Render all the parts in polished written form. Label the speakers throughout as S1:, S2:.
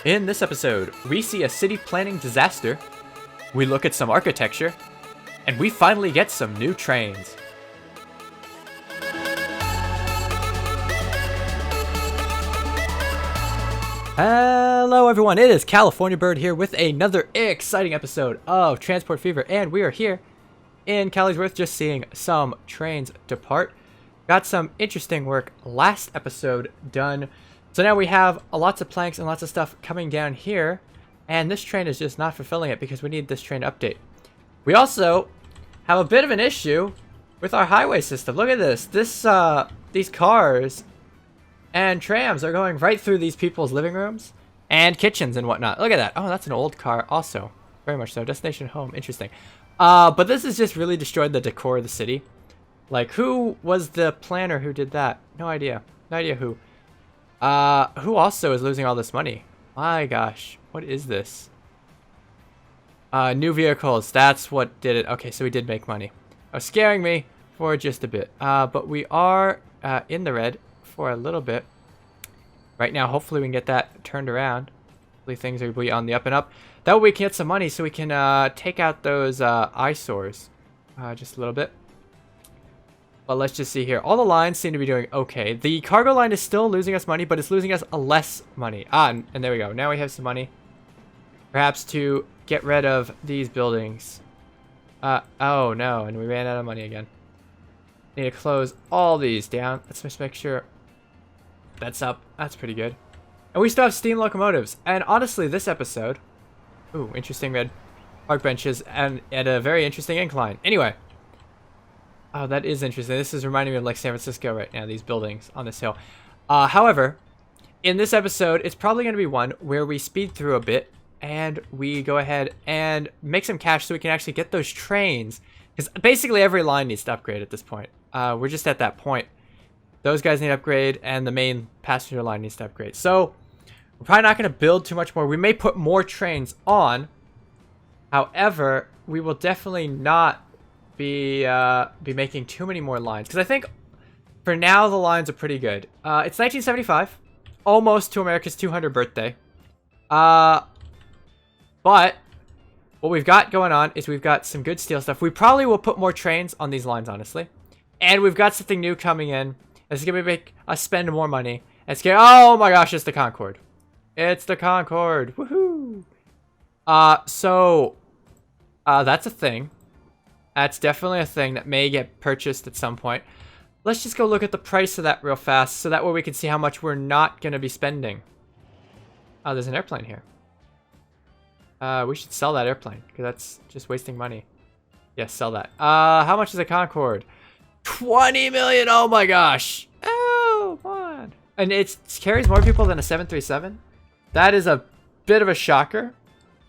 S1: In this episode, we see a city planning disaster, we look at some architecture, and we finally get some new trains. Hello everyone, it is California Bird here with another exciting episode of Transport Fever, and we are here in Callysworth just seeing some trains depart. Got some interesting work last episode done. So now we have lots of planks and lots of stuff coming down here, and this train is just not fulfilling it because we need this train to update. We also have a bit of an issue with our highway system. Look at this. These cars and trams are going right through these people's living rooms and kitchens and whatnot. Look at that. Oh, that's an old car also. Very much so. Destination home. Interesting. But this has just really destroyed the decor of the city. Like, who was the planner who did that? No idea. No idea who. Who also is losing all this money? My gosh, what is this? New vehicles, that's what did it. Okay, so we did make money. It was scaring me for just a bit. But we are in the red for a little bit. Right now, hopefully we can get that turned around. Hopefully things will be on the up and up. That way we can get some money so we can take out those eyesores just a little bit. But let's just see here. All the lines seem to be doing okay. The cargo line is still losing us money, but it's losing us less money. And there we go. Now we have some money. Perhaps to get rid of these buildings. Oh no, and we ran out of money again. Need to close all these down. Let's just make sure that's up. That's pretty good. And we still have steam locomotives. And honestly, this episode... Ooh, interesting red park benches and at a very interesting incline. Anyway... Oh, that is interesting. This is reminding me of like San Francisco right now, these buildings on this hill. However, in this episode, it's probably going to be one where we speed through a bit and we go ahead and make some cash so we can actually get those trains. Because basically every line needs to upgrade at this point. We're just at that point. Those guys need to upgrade and the main passenger line needs to upgrade. So we're probably not going to build too much more. We may put more trains on. However, we will definitely not be making too many more lines, because I think for now the lines are pretty good. It's 1975, almost to America's 200th birthday. But what we've got going on is we've got some good steel stuff. We probably will put more trains on these lines, honestly, and we've got something new coming in. It's gonna make us spend more money. It's gonna, oh my gosh, it's the Concord. It's the Concord. Woohoo! So that's a thing. That's definitely a thing that may get purchased at some point. Let's just go look at the price of that real fast, so that way we can see how much we're not going to be spending. Oh, there's an airplane here. We should sell that airplane, because that's just wasting money. Yes, sell that. How much is a Concord? 20 million! Oh my gosh! Oh, come on. And it carries more people than a 737? That is a bit of a shocker.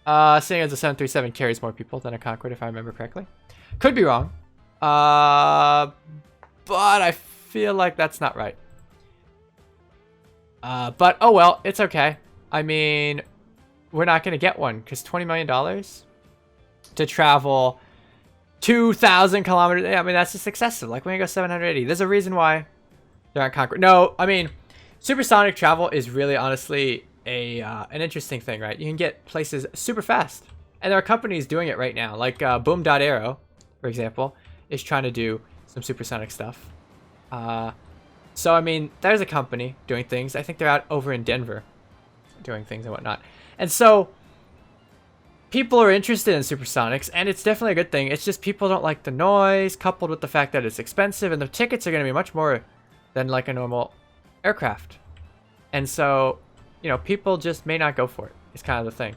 S1: Seeing as a 737 carries more people than a Concord, if I remember correctly. Could be wrong, but I feel like that's not right. But oh well, it's okay. I mean, we're not going to get one because $20 million to travel 2,000 kilometers. I mean, that's just excessive. Like, we're going to go 780. There's a reason why they're on Concord. No, I mean, supersonic travel is really honestly an interesting thing, right? You can get places super fast. And there are companies doing it right now, like Boom.Aero, for example, is trying to do some supersonic stuff. So, I mean, there's a company doing things. I think they're out over in Denver doing things and whatnot. And so, people are interested in supersonics, and it's definitely a good thing. It's just people don't like the noise, coupled with the fact that it's expensive, and the tickets are going to be much more than like a normal aircraft. And so, you know, people just may not go for it. It's kind of the thing.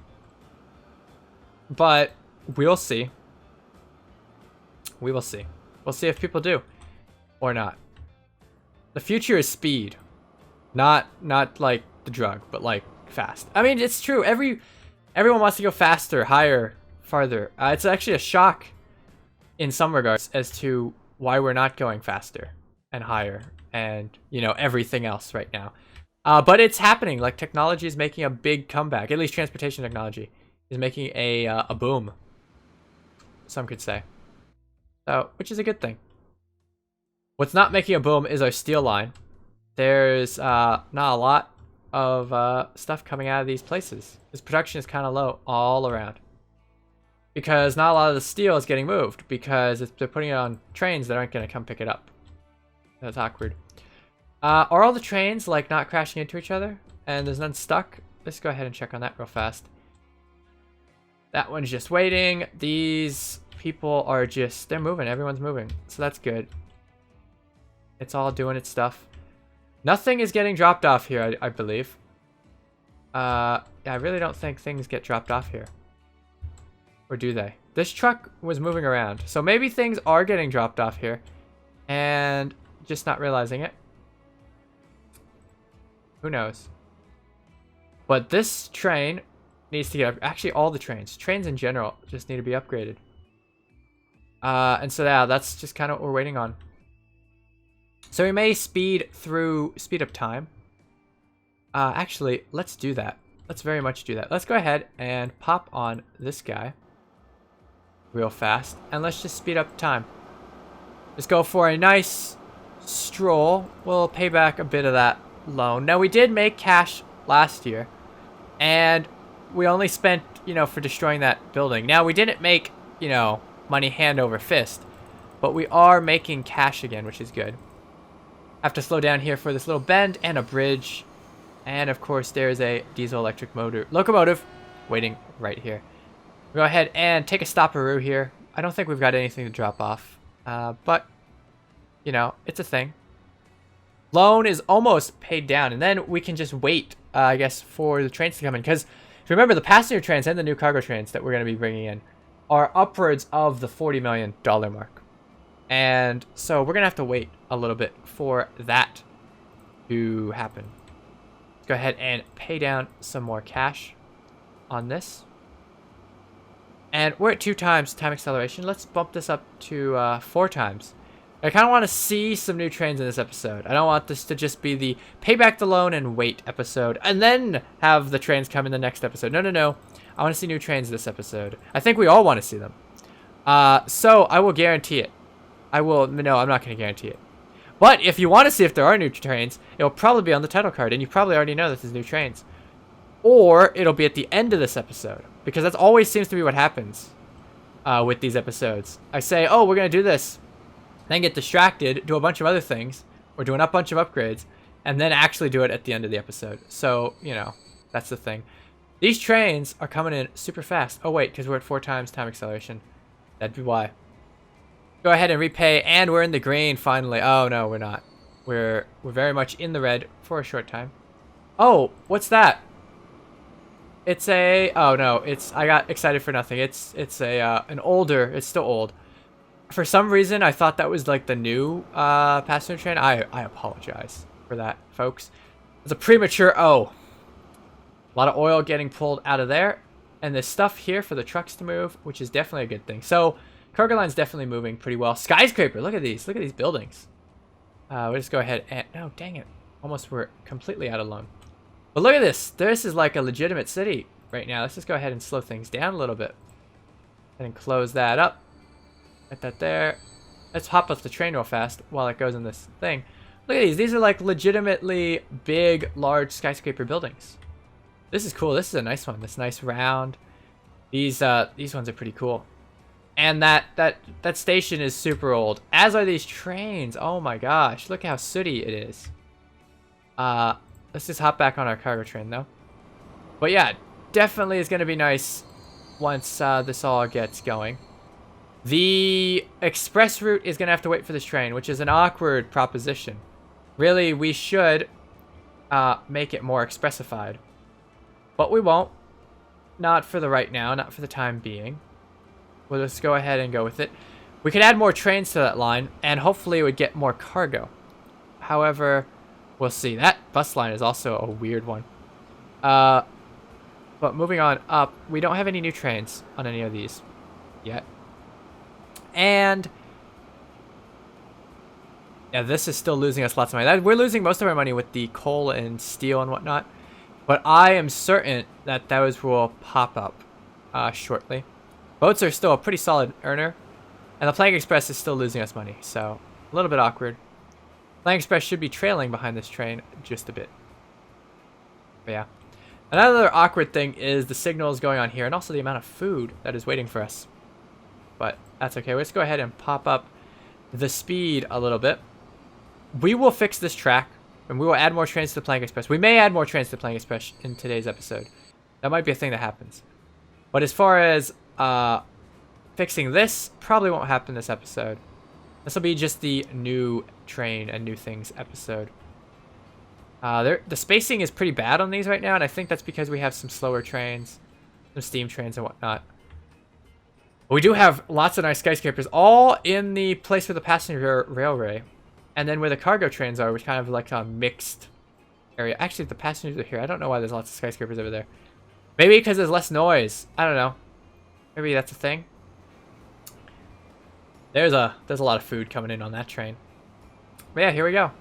S1: But we'll see. We will see. We'll see if people do or not. The future is speed. Not like the drug, but like fast. I mean, it's true. Everyone wants to go faster, higher, farther. It's actually a shock in some regards as to why we're not going faster and higher and, you know, everything else right now. But it's happening. Like, technology is making a big comeback. At least transportation technology is making a boom, some could say. So, which is a good thing. What's not making a boom is our steel line. There's not a lot of stuff coming out of these places. This production is kind of low all around. Because not a lot of the steel is getting moved. Because they're putting it on trains that aren't going to come pick it up. That's awkward. Are all the trains like not crashing into each other? And there's none stuck? Let's go ahead and check on that real fast. That one's just waiting. These people are just, they're moving. Everyone's moving. So that's good. It's all doing its stuff. Nothing is getting dropped off here, I believe. Yeah, I really don't think things get dropped off here. Or do they? This truck was moving around. So maybe things are getting dropped off here. And just not realizing it. Who knows? But this train needs to get actually all the trains in general just need to be upgraded. And so yeah, that's just kind of what we're waiting on. So we may speed up time. Actually, let's do that. Let's very much do that. Let's go ahead and pop on this guy real fast, and let's just speed up time. Just go for a nice stroll. We'll pay back a bit of that loan. Now, we did make cash last year, and we only spent, you know, for destroying that building. Now, we didn't make, you know, money hand over fist, but we are making cash again, which is good. Have to slow down here for this little bend and a bridge. And of course, there's a diesel electric motor locomotive waiting right here. We'll go ahead and take a stopperoo here. I don't think we've got anything to drop off, but you know, it's a thing. Loan is almost paid down, and then we can just wait, I guess, for the trains to come in. Because if you remember, the passenger trains and the new cargo trains that we're going to be bringing in are upwards of the $40 million mark. And so we're going to have to wait a little bit for that to happen. Let's go ahead and pay down some more cash on this. And we're at 2 times time acceleration. Let's bump this up to 4 times. I kind of want to see some new trains in this episode. I don't want this to just be the pay back the loan and wait episode and then have the trains come in the next episode. No, no, no. I want to see new trains this episode. I think we all want to see them. So I will guarantee it. No, I'm not going to guarantee it. But if you want to see if there are new trains, it'll probably be on the title card, and you probably already know this is new trains. Or it'll be at the end of this episode, because that always seems to be what happens with these episodes. I say, oh, we're going to do this, then get distracted, do a bunch of other things, or doing a bunch of upgrades, and then actually do it at the end of the episode. So, you know, that's the thing. These trains are coming in super fast. Oh, wait, because we're at 4 times time acceleration. That'd be why. Go ahead and repay, and we're in the green finally. Oh no, we're not. We're very much in the red for a short time. Oh, what's that? It's a, oh no, I got excited for nothing. It's an older, it's still old. For some reason, I thought that was like the new passenger train. I apologize for that, folks. It's a premature O. A lot of oil getting pulled out of there, and there's stuff here for the trucks to move, which is definitely a good thing. So cargo line's definitely moving pretty well. Skyscraper, look at these buildings. We'll just go ahead and, no, dang it. Almost we're completely out of loan. But look at this. This is like a legitimate city right now. Let's just go ahead and slow things down a little bit. And close that up. Get that there. Let's hop off the train real fast while it goes in this thing. Look at these. These are like legitimately big, large skyscraper buildings. This is cool. This is a nice one. This nice round. These ones are pretty cool. And that station is super old, as are these trains. Oh my gosh, look how sooty it is. Let's just hop back on our cargo train though. But yeah, definitely is going to be nice once this all gets going. The express route is going to have to wait for this train, which is an awkward proposition. Really, we should make it more expressified. But we won't. Not for the right now, not for the time being. We'll just go ahead and go with it. We could add more trains to that line, and hopefully it would get more cargo. However, we'll see. That bus line is also a weird one. But moving on up, we don't have any new trains on any of these yet. And yeah, this is still losing us lots of money. We're losing most of our money with the coal and steel and whatnot. But I am certain that those will pop up shortly. Boats are still a pretty solid earner, and the Plank Express is still losing us money, so a little bit awkward. Plank Express should be trailing behind this train just a bit. But yeah. Another awkward thing is the signals going on here and also the amount of food that is waiting for us. But that's okay. Let's go ahead and pop up the speed a little bit. We will fix this track and we will add more trains to the Plank Express. We may add more trains to the Plank Express in today's episode. That might be a thing that happens. But as far as fixing this, probably won't happen this episode. This will be just the new train and new things episode. The spacing is pretty bad on these right now, and I think that's because we have some slower trains, some steam trains and whatnot. But we do have lots of nice skyscrapers, all in the place where the passenger railway, and then where the cargo trains are, which kind of like a mixed area. Actually, the passengers are here. I don't know why there's lots of skyscrapers over there. Maybe because there's less noise. I don't know. Maybe that's a thing. There's a lot of food coming in on that train. But yeah, here we go.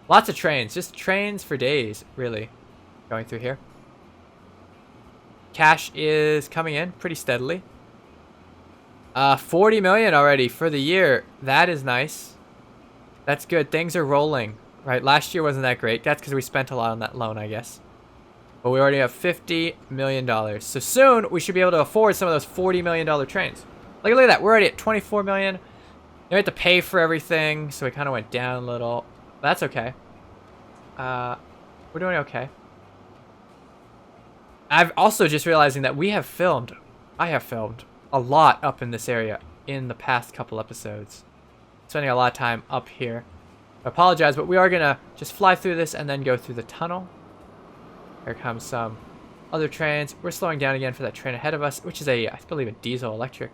S1: Lots of trains. Just trains for days, really, going through here. Cash is coming in pretty steadily. 40 million already for the year. That is nice. That's good. Things are rolling. Right, last year wasn't that great. That's because we spent a lot on that loan, I guess. But we already have $50 million. So soon, we should be able to afford some of those $40 million trains. Look at that. We're already at 24 million. We have to pay for everything, so we kind of went down a little. That's okay. We're doing okay. I've also just realizing that I have filmed a lot up in this area in the past couple episodes. Spending a lot of time up here. I apologize, but we are going to just fly through this and then go through the tunnel. Here comes some other trains. We're slowing down again for that train ahead of us, which is I believe, a diesel electric.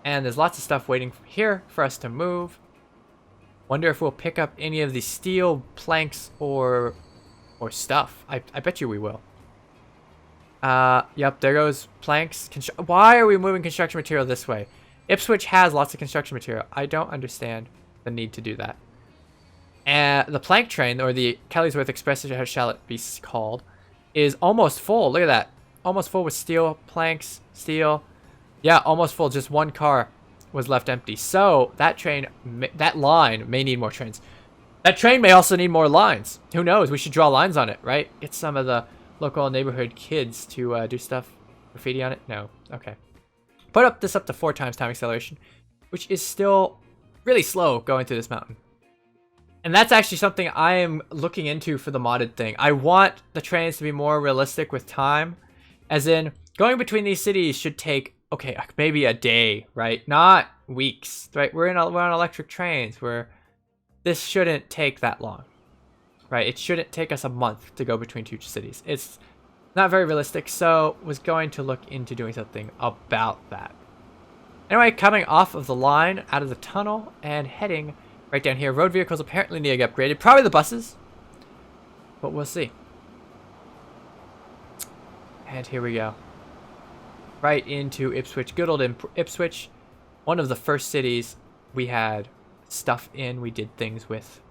S1: And there's lots of stuff waiting here for us to move. Wonder if we'll pick up any of the steel planks or stuff. I bet you we will. Yep, there goes planks. Why are we moving construction material this way? Ipswich has lots of construction material. I don't understand the need to do that. And the plank train, or the Kellysworth Express, shall it be called, is almost full. Look at that. Almost full with steel planks, steel. Yeah, almost full. Just one car was left empty. So that train, that line may need more trains. That train may also need more lines. Who knows? We should draw lines on it, right? Get some of the local neighborhood kids to do stuff. Graffiti on it? No. Okay. Put this up to 4 times time acceleration, which is still really slow going through this mountain. And that's actually something I am looking into for the modded thing. I want the trains to be more realistic with time. As in, going between these cities should take, okay, maybe a day, right? Not weeks, right? We're on electric trains where this shouldn't take that long, right? It shouldn't take us a month to go between 2 cities. It's not very realistic, so was going to look into doing something about that. Anyway, coming off of the line, out of the tunnel, and heading right down here. Road vehicles apparently need to get upgraded. Probably the buses, but we'll see. And here we go. Right into Ipswich. Good old Ipswich. One of the first cities we had stuff in, we did things with.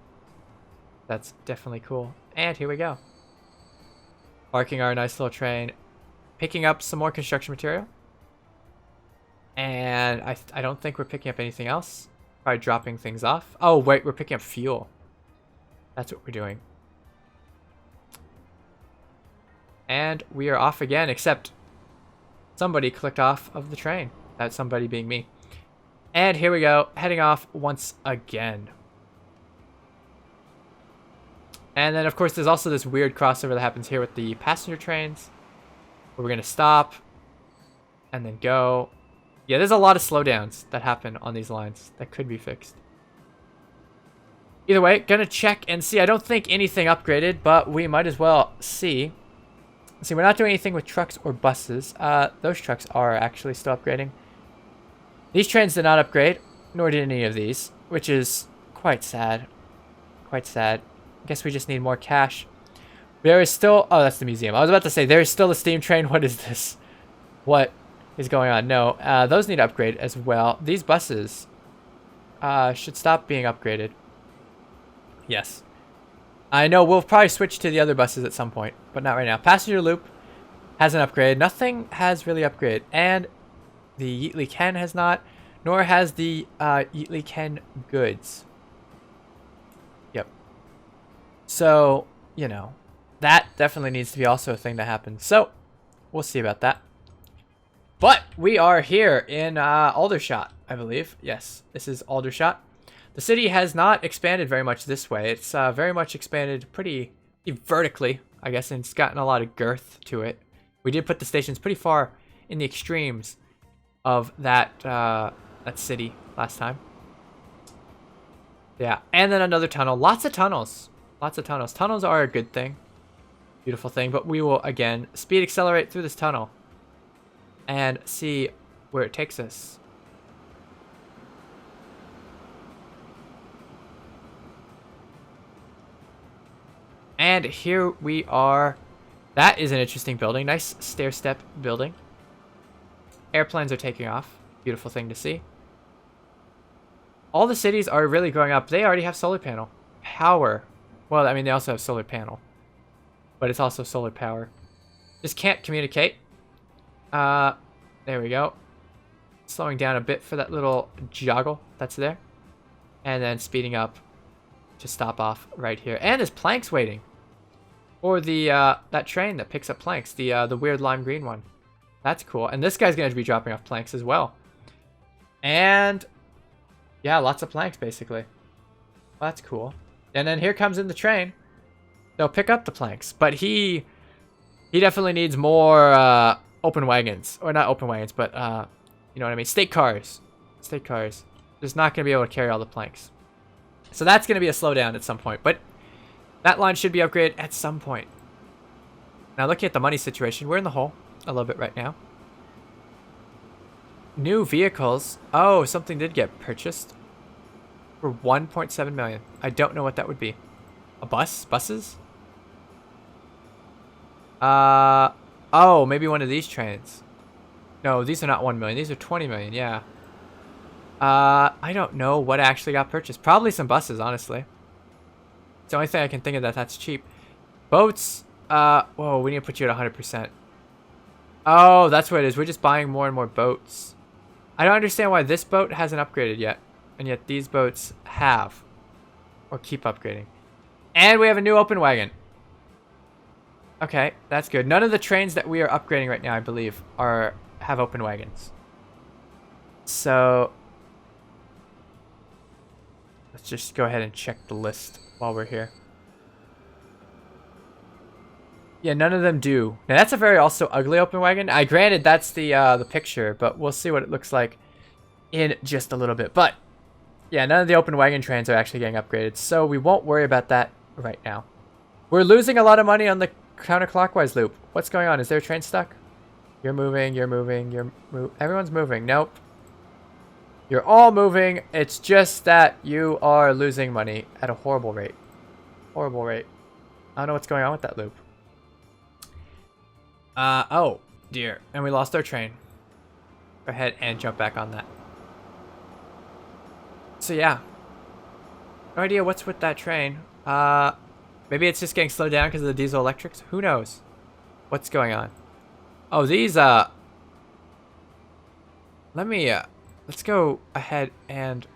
S1: That's definitely cool. And here we go. Parking our nice little train. Picking up some more construction material. And I don't think we're picking up anything else. Probably dropping things off. Oh, wait, we're picking up fuel. That's what we're doing. And we are off again, except somebody clicked off of the train. That somebody being me. And here we go, heading off once again. And then, of course, there's also this weird crossover that happens here with the passenger trains, where we're going to stop and then go. Yeah, there's a lot of slowdowns that happen on these lines that could be fixed. Either way, gonna check and see. I don't think anything upgraded, but we might as well see. See, we're not doing anything with trucks or buses. Those trucks are actually still upgrading. These trains did not upgrade, nor did any of these, which is quite sad. Quite sad. I guess we just need more cash. There is still... Oh, that's the museum. I was about to say, there is still a steam train. What is this? What is going on? No, those need to upgrade as well. These buses should stop being upgraded. Yes. I know we'll probably switch to the other buses at some point, but not right now. Passenger loop hasn't upgraded. Nothing has really upgraded. And the Yeatley Ken has not, nor has the Yeatley Ken goods. Yep. So, you know, that definitely needs to be also a thing that happens. So, we'll see about that. But we are here in Aldershot, I believe. Yes, this is Aldershot. The city has not expanded very much this way. It's very much expanded pretty vertically, I guess, and it's gotten a lot of girth to it. We did put the stations pretty far in the extremes of that that city last time. Yeah, and then another tunnel. Lots of tunnels. Lots of tunnels. Tunnels are a good thing. Beautiful thing. But we will, again, speed accelerate through this tunnel and see where it takes us. And here we are. That is an interesting building. Nice stair-step building. Airplanes are taking off. Beautiful thing to see. All the cities are really going up. They already have solar panel. Power. Well, I mean, they also have solar panel. But it's also solar power. Just can't communicate. There we go. Slowing down a bit for that little joggle that's there. And then speeding up to stop off right here. And there's planks waiting. Or the that train that picks up planks. The weird lime green one. That's cool. And this guy's going to be dropping off planks as well. And yeah, lots of planks basically. Well, that's cool. And then here comes in the train. They'll pick up the planks. But he definitely needs more open wagons. Or not open wagons, but you know what I mean? State cars. State cars. Just not going to be able to carry all the planks. So that's going to be a slowdown at some point. But that line should be upgraded at some point. Now looking at the money situation, we're in the hole a little bit right now. New vehicles. Oh, something did get purchased for 1.7 million. I don't know what that would be. A bus? Buses? Oh, maybe one of these trains. No, these are not 1 million. These are 20 million, yeah. I don't know what actually got purchased. Probably some buses, honestly. It's the only thing I can think of that's cheap. Boats. Whoa, we need to put you at 100%. Oh, that's what it is. We're just buying more and more boats. I don't understand why this boat hasn't upgraded yet. And yet these boats have. Or keep upgrading. And we have a new open wagon. Okay, that's good. None of the trains that we are upgrading right now, I believe, have open wagons. So let's just go ahead and check the list while we're here. Yeah, none of them do. Now that's a very also ugly open wagon. Granted that's the picture, but we'll see what it looks like in just a little bit. But yeah, none of the open wagon trains are actually getting upgraded, so we won't worry about that right now. We're losing a lot of money on the counterclockwise loop. What's going on? Is there a train stuck? You're moving, you're moving, everyone's moving. Nope. You're all moving. It's just that you are losing money at a horrible rate. Horrible rate. I don't know what's going on with that loop. Oh, dear. And we lost our train. Go ahead and jump back on that. So, yeah. No idea what's with that train. Maybe it's just getting slowed down because of the diesel electrics. Who knows what's going on? Oh, these, let's go ahead and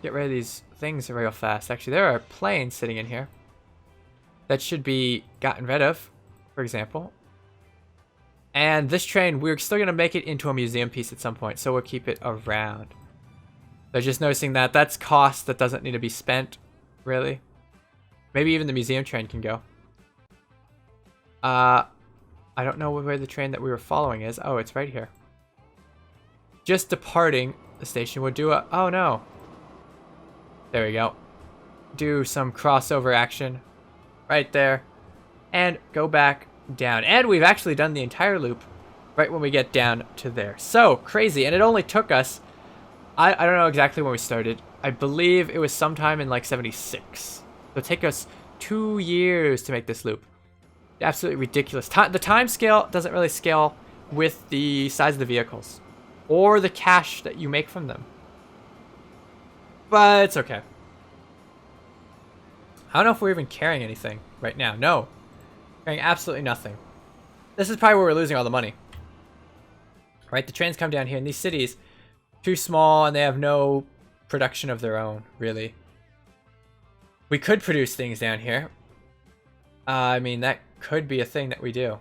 S1: get rid of these things real fast. Actually, there are planes sitting in here that should be gotten rid of, for example. And this train, we're still going to make it into a museum piece at some point, so we'll keep it around. So just noticing that that's cost that doesn't need to be spent, really. Maybe even the museum train can go. I don't know where the train that we were following is. Oh, it's right here. Just departing the station would do a... Oh, no. There we go. Do some crossover action right there. And go back down. And we've actually done the entire loop right when we get down to there. So, crazy. And it only took us... I don't know exactly when we started. I believe it was sometime in like 76. It'll take us 2 years to make this loop. Absolutely ridiculous. The time scale doesn't really scale with the size of the vehicles or the cash that you make from them. But it's okay. I don't know if we're even carrying anything right now. No. Carrying absolutely nothing. This is probably where we're losing all the money. Right? The trains come down here in these cities. Too small and they have no production of their own, really. We could produce things down here. I mean, that could be a thing that we do.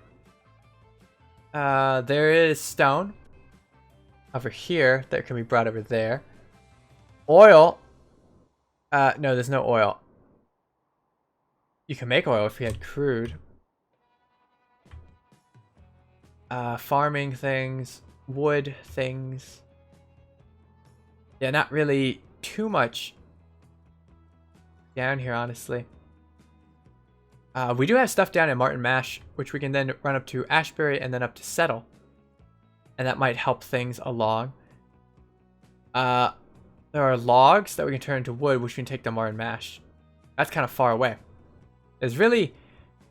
S1: There is stone over here that can be brought over there. Oil. No, there's no oil. You can make oil if we had crude. Farming things. Wood things. Yeah, not really too much down here, honestly. We do have stuff down in Martin Mash, which we can then run up to Ashbury and then up to Settle. And that might help things along. There are logs that we can turn into wood, which we can take to Martin Mash. That's kind of far away. There's really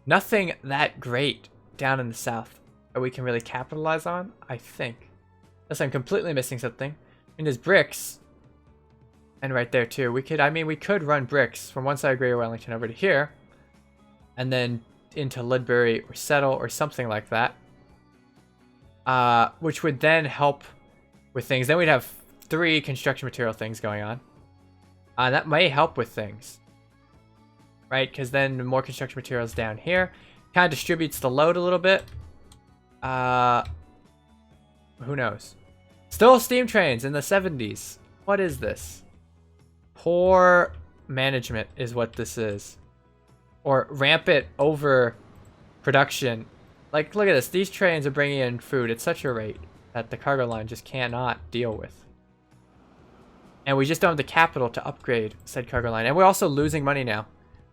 S1: nothing that great down in the south that we can really capitalize on, I think. Unless I'm completely missing something. And there's bricks. And right there too. We could run bricks from one side of Greater Wellington over to here. And then into Lidbury or Settle or something like that. Which would then help with things. Then we'd have 3 construction material things going on. That may help with things. Right? Because then more construction materials down here. Kind of distributes the load a little bit. Who knows? Still steam trains in the 70s. What is this? Poor management is what this is. Or rampant over production. Like, look at this. These trains are bringing in food at such a rate that the cargo line just cannot deal with. And we just don't have the capital to upgrade said cargo line. And we're also losing money now.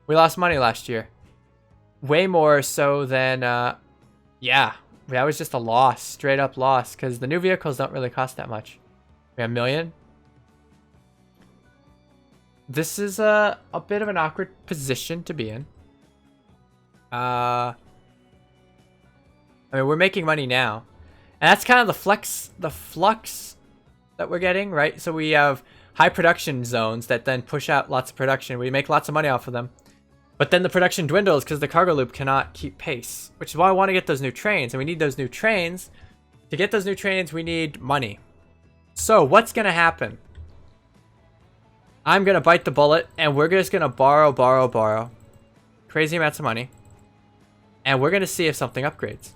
S1: We lost money last year. Way more so than, yeah. That was just a loss. Straight up loss. Because the new vehicles don't really cost that much. We have $1 million. This is a bit of an awkward position to be in. I mean, we're making money now. And that's kind of the flux that we're getting, right? So we have high production zones that then push out lots of production. We make lots of money off of them. But then the production dwindles because the cargo loop cannot keep pace. Which is why I want to get those new trains. And we need those new trains. To get those new trains, we need money. So what's going to happen? I'm going to bite the bullet. And we're just going to borrow. Crazy amounts of money. And we're going to see if something upgrades.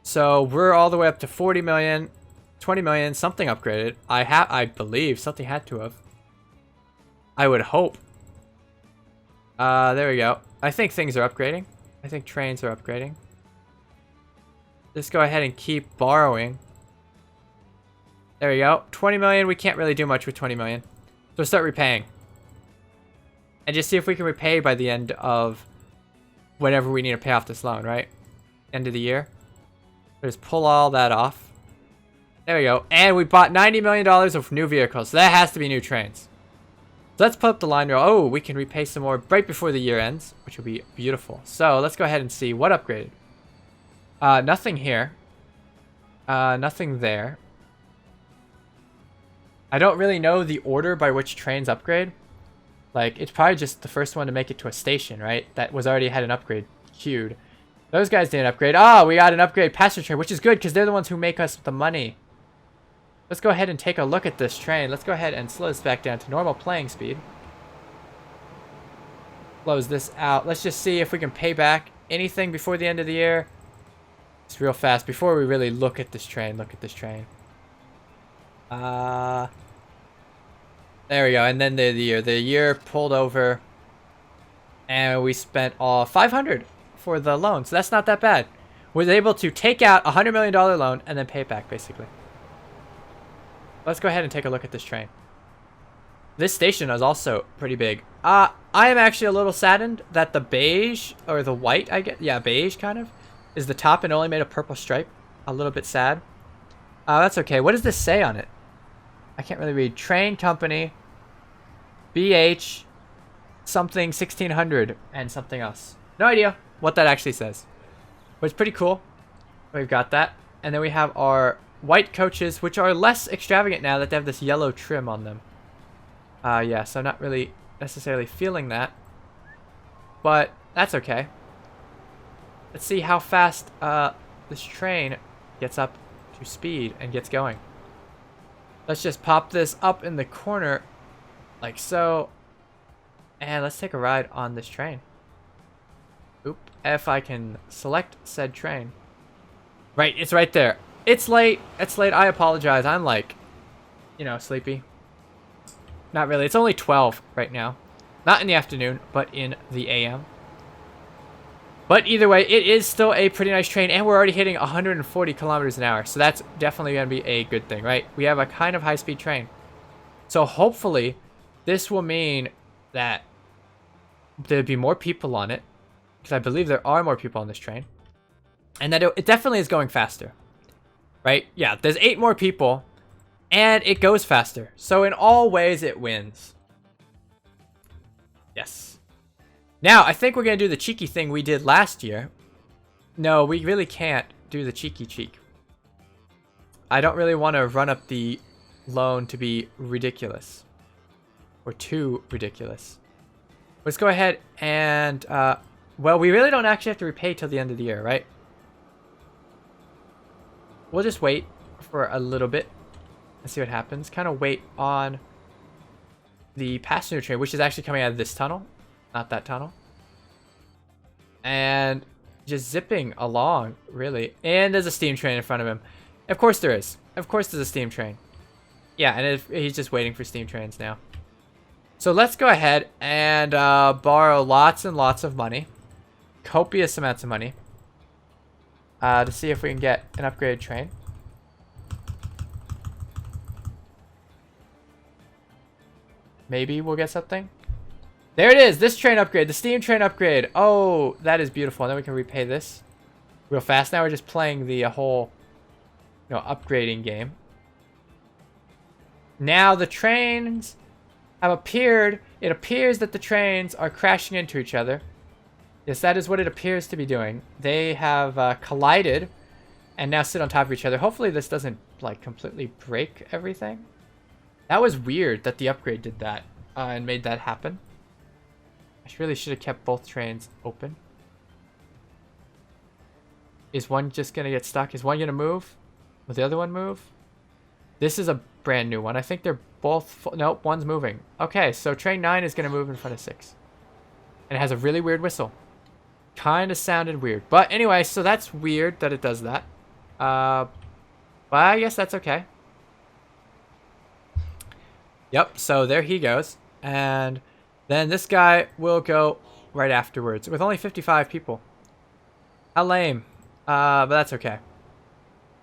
S1: So we're all the way up to 40 million. 20 million. Something upgraded. I believe something had to have. I would hope. There we go. I think things are upgrading. I think trains are upgrading. Just go ahead and keep borrowing. There we go. 20 million. We can't really do much with 20 million. So start repaying. And just see if we can repay by the end of whenever we need to pay off this loan, right? End of the year. Just pull all that off. There we go. And we bought $90 million of new vehicles. So that has to be new trains. So let's put up the line row. Oh, we can repay some more right before the year ends, which will be beautiful. So let's go ahead and see what upgraded. Nothing here. Nothing there. I don't really know the order by which trains upgrade. Like, it's probably just the first one to make it to a station, right? That was already had an upgrade queued. Those guys didn't upgrade. Oh, we got an upgrade passenger train, which is good because they're the ones who make us the money. Let's go ahead and take a look at this train. Let's go ahead and slow this back down to normal playing speed. Close this out. Let's just see if we can pay back anything before the end of the year. Just real fast before we really look at this train. There we go. And then the year pulled over, and we spent all 500 for the loan. So that's not that bad. We were able to take out a $100 million loan and then pay it back, basically. Let's go ahead and take a look at this train. This station is also pretty big. I am actually a little saddened that the beige, or the white, I guess, yeah, beige kind of, is the top and only made a purple stripe. A little bit sad. That's okay. What does this say on it? I can't really read. Train company, BH, something 1600 and something else. No idea what that actually says. But it's pretty cool. We've got that. And then we have our white coaches, which are less extravagant now that they have this yellow trim on them. Yeah, so I'm not really necessarily feeling that. But that's okay. Let's see how fast this train gets up to speed and gets going. Let's just pop this up in the corner like so. And let's take a ride on this train. if I can select said train. Right, it's right there. It's late. It's late. I apologize. I'm like, you know, sleepy. Not really. It's only 12 right now. Not in the afternoon, but in the AM. But either way, it is still a pretty nice train, and we're already hitting 140 kilometers an hour. So that's definitely going to be a good thing, right? We have a kind of high-speed train. So hopefully, this will mean that there'll be more people on it, because I believe there are more people on this train. And that it definitely is going faster, right? Yeah, there's 8 more people, and it goes faster. So in all ways, it wins. Yes. Now, I think we're going to do the cheeky thing we did last year. No, we really can't do the cheeky cheek. I don't really want to run up the loan to be ridiculous. Or too ridiculous. Let's go ahead and, well, we really don't actually have to repay till the end of the year, right? We'll just wait for a little bit and see what happens. Kind of wait on the passenger train, which is actually coming out of this tunnel, not that tunnel. And just zipping along, really. And there's a steam train in front of him. Of course there is. Of course there's a steam train. Yeah, and he's just waiting for steam trains now. So let's go ahead and borrow lots and lots of money. Copious amounts of money. To see if we can get an upgraded train. Maybe we'll get something. There it is, this train upgrade, the steam train upgrade. Oh, that is beautiful. And then we can repay this real fast. Now we're just playing the whole, you know, upgrading game. Now the trains have appeared. It appears that the trains are crashing into each other. Yes, that is what it appears to be doing. They have collided and now sit on top of each other. Hopefully this doesn't like completely break everything. That was weird that the upgrade did that and made that happen. I really should have kept both trains open. Is one just going to get stuck? Is one going to move? Will the other one move? This is a brand new one. I think they're both full. Nope, one's moving. Okay, so train 9 is going to move in front of 6. And it has a really weird whistle. Kind of sounded weird. But anyway, so that's weird that it does that. But I guess that's okay. Yep, so there he goes. And then this guy will go right afterwards with only 55 people. How lame. But that's okay.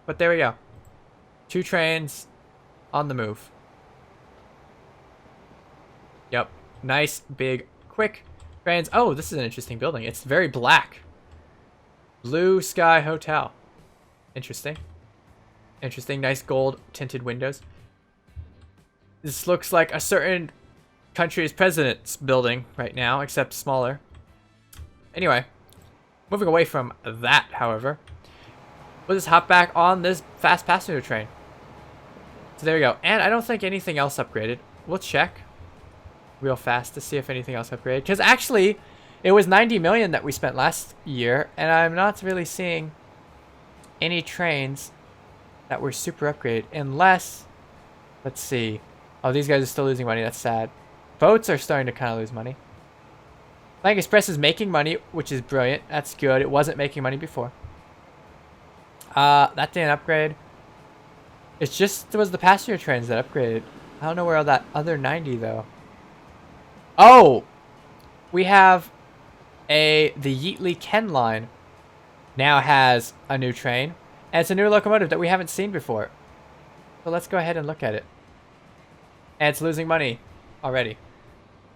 S1: But there we go. 2 trains on the move. Yep. Nice, big, quick trains. Oh, this is an interesting building. It's very black. Blue Sky Hotel. Interesting. Interesting. Nice gold tinted windows. This looks like a certain country's president's building right now, except smaller. Anyway, moving away from that, however, we'll just hop back on this fast passenger train. So there we go. And I don't think anything else upgraded. We'll check real fast to see if anything else upgraded. Because actually, it was 90 million that we spent last year, and I'm not really seeing any trains that were super upgraded. Unless, let's see. Oh, these guys are still losing money. That's sad. Boats are starting to kind of lose money. Flying Express is making money, which is brilliant. That's good. It wasn't making money before. That didn't upgrade. It's just, it was the passenger trains that upgraded. I don't know where all that other 90 though. Oh! We have the Yeatley Ken line now has a new train. And it's a new locomotive that we haven't seen before. So let's go ahead and look at it. And it's losing money already.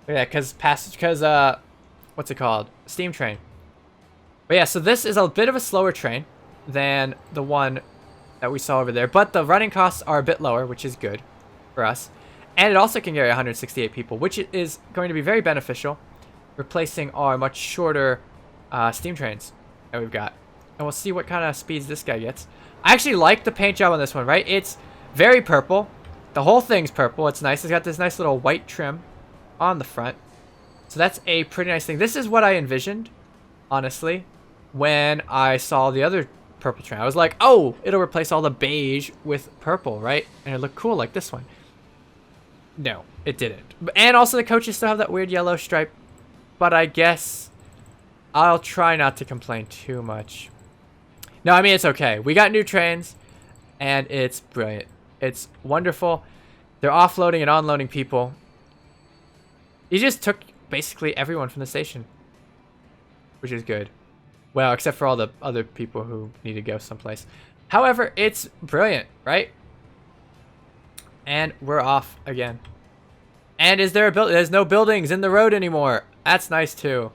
S1: Yeah, because what's it called? Steam train. But yeah, so this is a bit of a slower train than the one that we saw over there. But the running costs are a bit lower, which is good for us. And it also can carry 168 people, which is going to be very beneficial, replacing our much shorter steam trains that we've got. And we'll see what kind of speeds this guy gets. I actually like the paint job on this one, right? It's very purple. The whole thing's purple. It's nice. It's got this nice little white trim on the front. So that's a pretty nice thing. This is what I envisioned, honestly, when I saw the other purple train. I was like, oh, it'll replace all the beige with purple, right? And it looked cool like this one. No, it didn't. And also the coaches still have that weird yellow stripe. But I guess I'll try not to complain too much. No, I mean, it's okay. We got new trains, and it's brilliant. It's wonderful. They're offloading and onloading people. He just took basically everyone from the station, which is good. Well, except for all the other people who need to go someplace. However, it's brilliant, right? And we're off again. And is there a building? There's no buildings in the road anymore. That's nice too.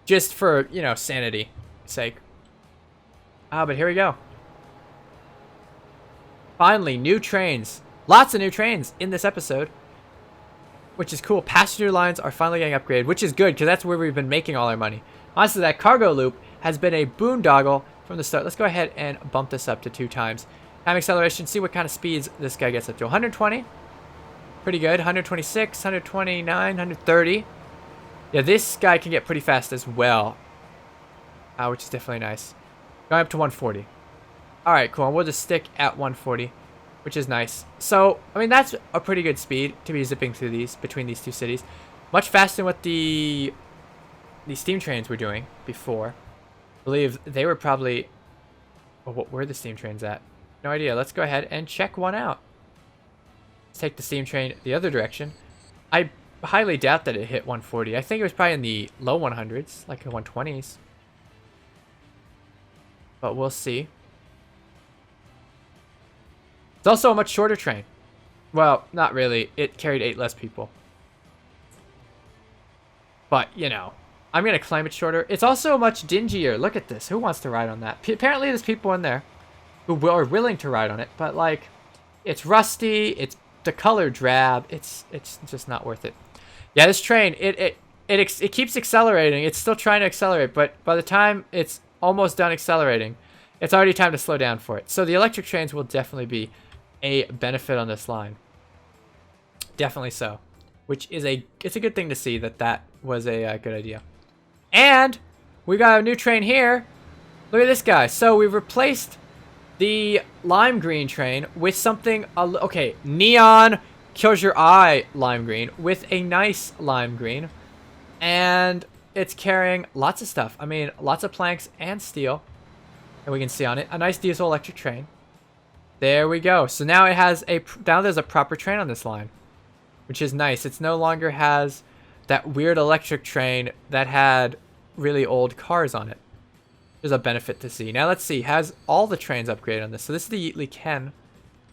S1: Just for, you know, sanity sake. Ah, but here we go. Finally, new trains. Lots of new trains in this episode. Which is cool. Passenger lines are finally getting upgraded, which is good because that's where we've been making all our money. Honestly, that cargo loop has been a boondoggle from the start. Let's go ahead and bump this up to 2 times. Time acceleration, see what kind of speeds this guy gets up to. 120. Pretty good. 126, 129, 130. Yeah, this guy can get pretty fast as well. Which is definitely nice. Going up to 140. Alright, cool. We'll just stick at 140, which is nice. So, I mean, that's a pretty good speed to be zipping through these, between these 2 cities. Much faster than what the steam trains were doing before. I believe they were probably... Oh, what were the steam trains at? No idea. Let's go ahead and check one out. Let's take the steam train the other direction. I highly doubt that it hit 140. I think it was probably in the low 100s, like the 120s. But we'll see. It's also a much shorter train. Well, not really. It carried 8 less people. But, you know, I'm going to claim it shorter. It's also much dingier. Look at this. Who wants to ride on that? Apparently there's people in there who are willing to ride on it. But, like, it's rusty. It's the color drab. It's just not worth it. Yeah, this train, it keeps accelerating. It's still trying to accelerate. But by the time it's almost done accelerating, it's already time to slow down for it. So the electric trains will definitely be a benefit on this line. Definitely so. Which is it's a good thing to see that was a good idea. And we got a new train here. Look at this guy. So we replaced the lime green train with something, okay, neon kills your eye lime green with a nice lime green. And it's carrying lots of stuff. I mean, lots of planks and steel. And we can see on it a nice diesel electric train. There we go. So now it has now there's a proper train on this line, which is nice. It's no longer has that weird electric train that had really old cars on it. There's a benefit to see. Now let's see. Has all the trains upgraded on this? So this is the Yeatley-Ken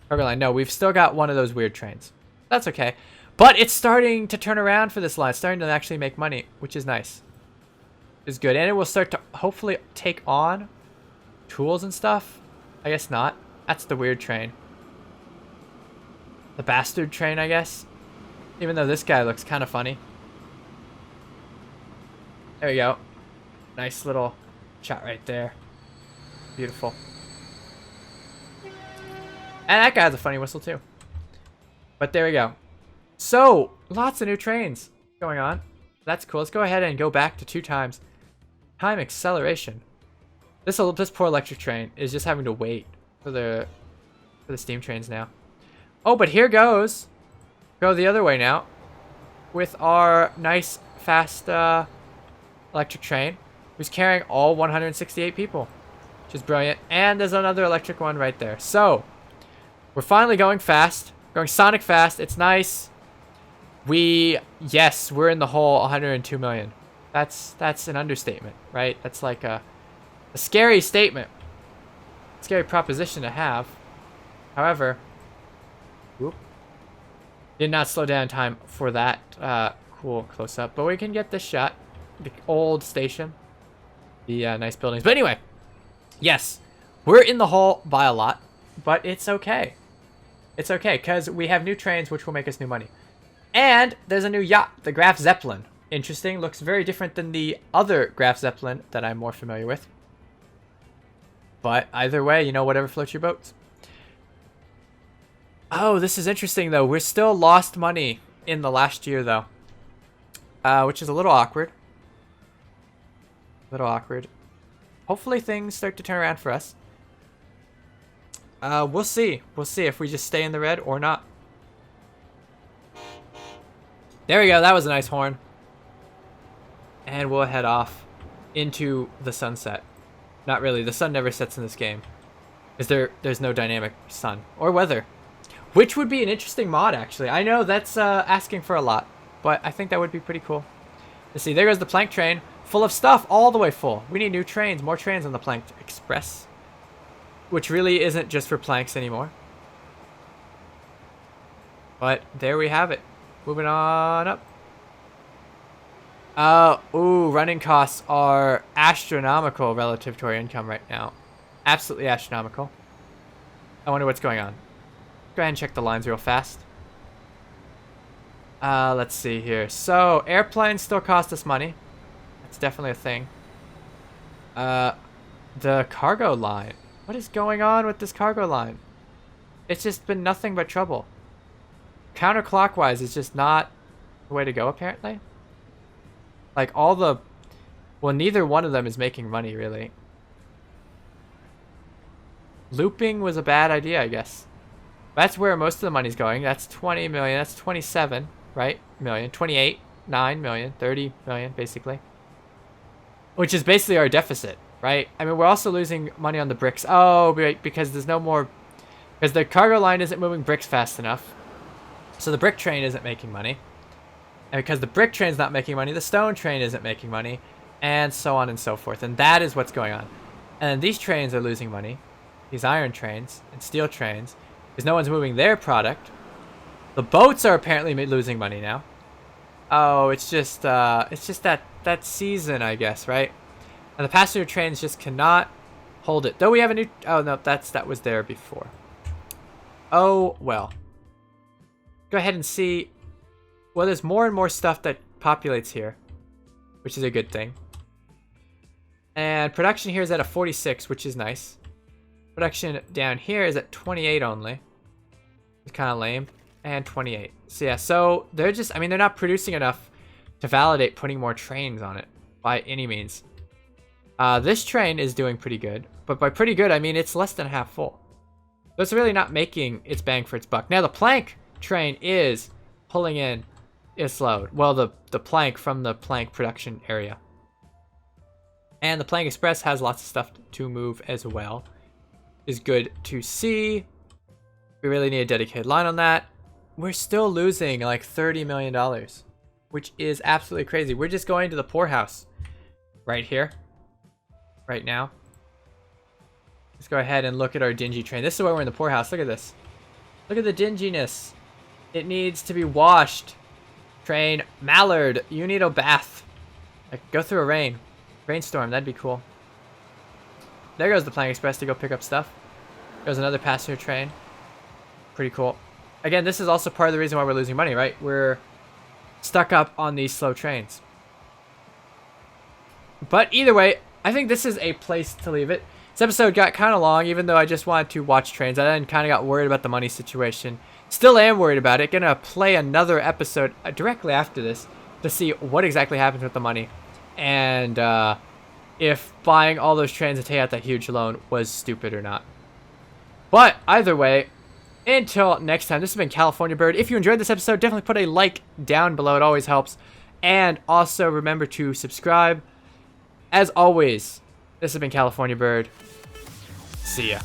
S1: cargo line. No, we've still got one of those weird trains. That's okay. But it's starting to turn around for this line. It's starting to actually make money, which is nice. It's good. And it will start to hopefully take on tools and stuff. I guess not. That's the weird train. The bastard train, I guess. Even though this guy looks kind of funny. There we go. Nice little shot right there. Beautiful. And that guy has a funny whistle too. But there we go. So, lots of new trains going on. That's cool. Let's go ahead and go back to 2 times. Time acceleration. This poor electric train is just having to wait for the steam trains now. Oh, but here goes. Go the other way now. With our nice, fast electric train. Who's carrying all 168 people. Which is brilliant. And there's another electric one right there. So, we're finally going fast. Going sonic fast. It's nice. Yes, we're in the hole 102 million. That's an understatement, right? That's like a scary statement. Scary proposition to have. However, whoop, did not slow down time for that cool close-up. But we can get this shot. The old station. The nice buildings. But anyway, yes, we're in the hole by a lot. But it's okay. It's okay, because we have new trains, which will make us new money. And there's a new yacht, the Graf Zeppelin. Interesting. Looks very different than the other Graf Zeppelin that I'm more familiar with. But either way, you know, whatever floats your boats. Oh, this is interesting, though. We're still lost money in the last year, though. Which is a little awkward. A little awkward. Hopefully things start to turn around for us. We'll see. We'll see if we just stay in the red or not. There we go. That was a nice horn. And we'll head off. into the sunset. Not really. The sun never sets in this game. Because there's no dynamic sun or weather. Which would be an interesting mod, actually. I know that's asking for a lot, but I think that would be pretty cool. Let's see. There goes the plank train. Full of stuff. All the way full. We need new trains. More trains on the Plank Express. Which really isn't just for planks anymore. But there we have it. Moving on up. Ooh, running costs are astronomical relative to our income right now. Absolutely astronomical. I wonder what's going on. Go ahead and check the lines real fast. Let's see here. So, airplanes still cost us money. That's definitely a thing. The cargo line. What is going on with this cargo line? It's just been nothing but trouble. Counterclockwise is just not the way to go, apparently. Like, all the... Well, neither one of them is making money, really. Looping was a bad idea, I guess. That's where most of the money's going. That's 20 million. That's 27, right? Million. 28, 9 million, 30 million, basically. Which is basically our deficit, right? I mean, we're also losing money on the bricks. Oh, wait, because there's no more... Because the cargo line isn't moving bricks fast enough. So the brick train isn't making money. And because the brick train's not making money, the stone train isn't making money. And so on and so forth. And that is what's going on. And these trains are losing money. These iron trains and steel trains. Because no one's moving their product. The boats are apparently losing money now. Oh, it's just that season, I guess, right? And the passenger trains just cannot hold it. Though we have a new... Oh, no, that was there before. Oh, well. Go ahead and see... Well, there's more and more stuff that populates here. Which is a good thing. And production here is at a 46, which is nice. Production down here is at 28 only. It's kind of lame. And 28. So yeah, so they're just... I mean, they're not producing enough to validate putting more trains on it. By any means. This train is doing pretty good. But by pretty good, I mean it's less than half full. So it's really not making its bang for its buck. Now, the plank train is pulling in its load. Well, the plank from the plank production area. And the Plank Express has lots of stuff to move as well. Is good to see. We really need a dedicated line on that. We're still losing like $30 million. Which is absolutely crazy. We're just going to the poorhouse. Right here. Right now. Let's go ahead and look at our dingy train. This is why we're in the poorhouse. Look at this. Look at the dinginess. It needs to be washed. Train Mallard, you need a bath. Like, go through a rainstorm. That'd be cool. There goes the Plank Express to go pick up stuff. There's another passenger train. Pretty cool. Again, this is also part of the reason why we're losing money, right? We're stuck up on these slow trains. But either way, I think this is a place to leave it. This episode got kind of long, even though I just wanted to watch trains. I then kind of got worried about the money situation. Still am worried about it. Gonna play another episode directly after this to see what exactly happens with the money. And if buying all those trains to take out that huge loan was stupid or not. But either way, until next time, this has been California Bird. If you enjoyed this episode, definitely put a like down below. It always helps. And also remember to subscribe. As always, this has been California Bird. See ya.